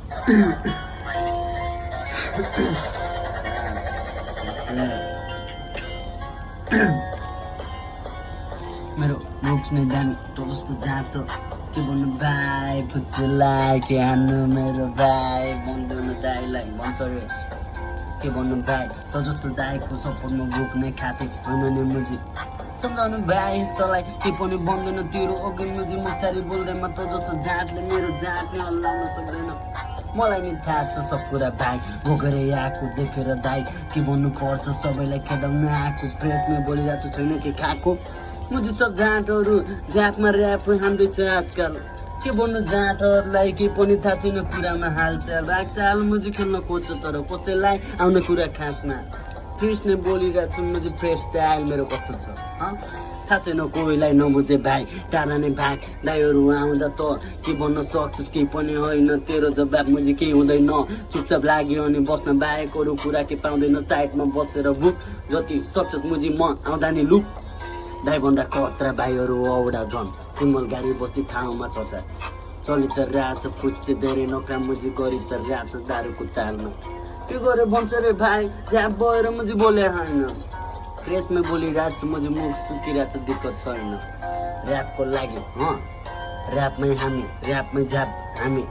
मेरो रोक्ने दामी त जस्तो जातो के भन्नु भाइ पुच्छलाई के हान्नु मेरो भाइ बन्दैन दाइलाई भन्छ रे के भन्नु भाइ त जस्तो दाइको सपोर्टमा बोक्ने खाते होइन नि मुजी सम्झाउनु भाइ तँलाई के पनि बन्दैन तेरो अघि मुजी मुछारी बोल्दैमा त जस्तो जातले मेरो जातले हल्लाउन सक्दैन मलाई नि थाहा छ सब कुरा भाइ भोगेर आएको देखेर दाइ के भन्नु पर्छ सबैलाई खेदाउन आएको प्रेसमा बोलिरहेको छैन के खाएको मुझे सब जाँटहरू जातमा ऱ्याप हान्दैछ आजकल के भन्नु जाँटहरूलाई के पनि थाहा छैन कुरामा हालचाल रागचाल मुझे खेल्न खोज्छ तर कसैलाई आउने कुरा खासमा फ्रेस नै बोलिरहेको छु मुझे फ्रेस स्टाइल मेरो कस्तो छ थाहा छैन कोहीलाई नबुझे भाइ टाढा नै भाग दाइहरू आउँदा त के भन्न सक्छस् केही पनि होइन तेरो जवाब मुझे केही हुँदैन चुपचाप लाग्यो अनि बस्न बाहेक अरू कुरा के पाउँदैन साइडमा बसेर बुक जति सक्छस् मुझे म आउँदा नि लुक दाइभन्दा खतरा भाइहरू औडा झन् सिङ्गल गाडी बस्ती ठाउँमा चर्चा चलि त रहेछ फुच्चे धेरै नकाम मुझे गरी त रहेछ दारूको तालमा के गरे भन्छ रे भाइ जहाँ भएर मुझे बोले होइन प्रेसमा बोलिरहेको छु मुझे मुख सुकिरहेको छ दिक्कत छैन ऱ्यापको लागि ऱ्यापमै हामी ऱ्यापमै झाप हामी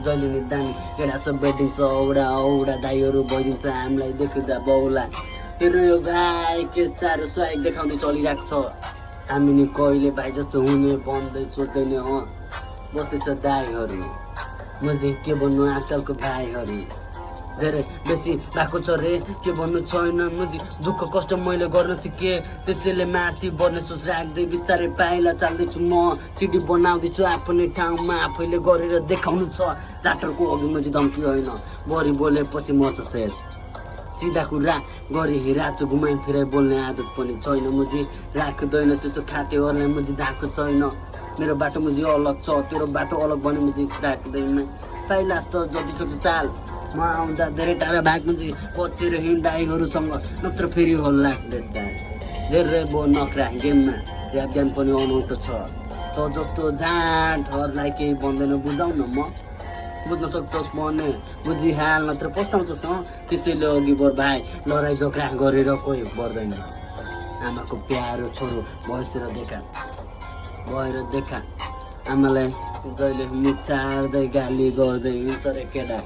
जहिले नि दामी केटा सब बैठिन्छ औडा औडा दाइहरू भइदिन्छ हामीलाई देख्दा बौला हेर्नु यो भाइ के साह्रो स्वाग देखाउँदै चलिरहेको छ हामी नि कहिले भाइ जस्तो हुने बन्दै सोच्दैन बस्दैछ दाइहरू मुझे के भन्नु आजकलको भाइहरू धेरै बेसी भएको छ रे के भन्नु छैन मुझे दुःख कष्ट मैले गर्न सिकेँ त्यसैले माथि बढ्ने सोच राख्दै बिस्तारै पाइला चाल्दैछु म सिडी बनाउँदैछु आफ्नै ठाउँमा आफैले गरेर देखाउनु छ डाक्टरको अघि मुझे धम्की होइन बढी बोलेपछि मर्छ सेर सिधा कुरा गरी हिँडाछु घुमाइ फिराइ बोल्ने आदत पनि छैन मुझे राख्दैन त्यस्तो खातेहरूलाई मुझे धाएको छैन मेरो बाटो मुझे अलग छ तेरो बाटो अलग भने मुझे राख्दैन पहिला त जति सक्छ चाल म आउँदा धेरै टाढा भाग मुझे पछिर हिँड्दाइहरूसँग नत्र फेरि हल्लास भेट्दा धेरै बो नखरा गेममा ऱ्याप ज्ञान पनि अनौठो छ त जस्तो झाँटहरूलाई केही भन्दैन बुझाउन म बुझ्न सक्छस् भने बुझिहाल नत्र पस्ताउँछस् त्यसैले अघि बढ भाइ लडाइँ झगडा गरेर कोही बढ्दैन आमाको प्यारो छोरो भएर देखा आमालाई जहिले मुचार्दै गाली गर्दै हिँड्छ रे केटा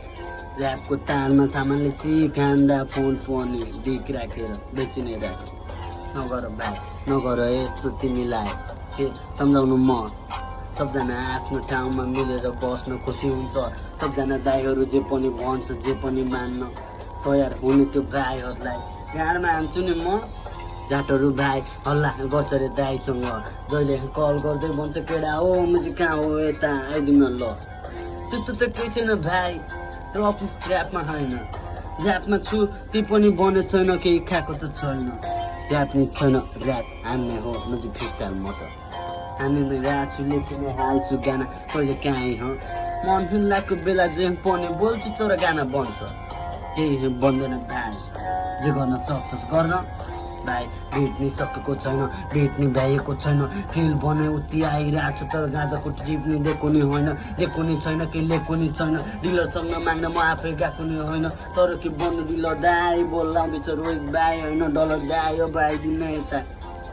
ज्यापको तालमा सामानले सिकान्दा फोन पनि दिक राखेर बेचिने राख नगर भाइ नगर यस्तो तिमीलाई के सम्झाउनु म सबजना आफ्नो ठाउँमा मिलेर बस्न खुसी हुन्छ सबजना दाइहरू जे पनि भन्छ जे पनि मान्न तयार हुने त्यो भाइहरूलाई गाडमा हान्छु नि म जाटहरू भाइ हल्ला गर्छ रे दाइसँग जहिले कल गर्दै भन्छ केडा हो मुझे कहाँ हो यता आइदिउँ न ल त्यस्तो त केही छैन भाइ ऱ्यापमा होइन ज्यापमा छु ती पनि बने छैन केही खाएको त छैन ज्याप नि छैन ऱ्याप हान्ने हो मुझे फ्रिस्टाइल म त हान्ने राछु लेखिने हाल्छु गाना कहिले काहीँ मन फिल्लाको बेला जे पनि बोल्छु तर गाना बन्छ केही बन्दैन भाइ जे गर्न सक्छस् गर्न भाइ भेट्नै सकेको छैन भेट्नै भ्याएको छैन फिल बने उति आइरहेको छ तर गाँजाको ट्रिप नि दिएको नि होइन दिएको नि छैन केही लिएको नि छैन डिलरसँग माग्न म आफै गएको नि होइन तर के बन्नु डिलर दाइ बोलाउँदैछ रोहित भाइ होइन डलर दाइ हो भाइ दिन यता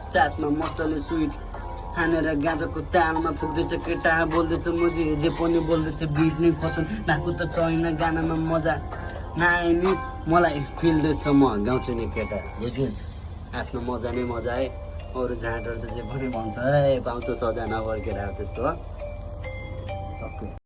साथमा मजाले स्विट हानेर गाँजाको तालमा फुक्दैछ केटा बोल्दैछ मुझे जे पनि बोल्दैछ बिट नै खतम भएको त छैन गानामा मजा नआए नि मलाई फिल्दैछ म गाउँछु नि केटा बुझिस् आफ्नो मजा नै मजा है अरू झाँटहरू त जे पनि भन्छ है पाउँछ सजा नगर केटा त्यस्तो सक्यो।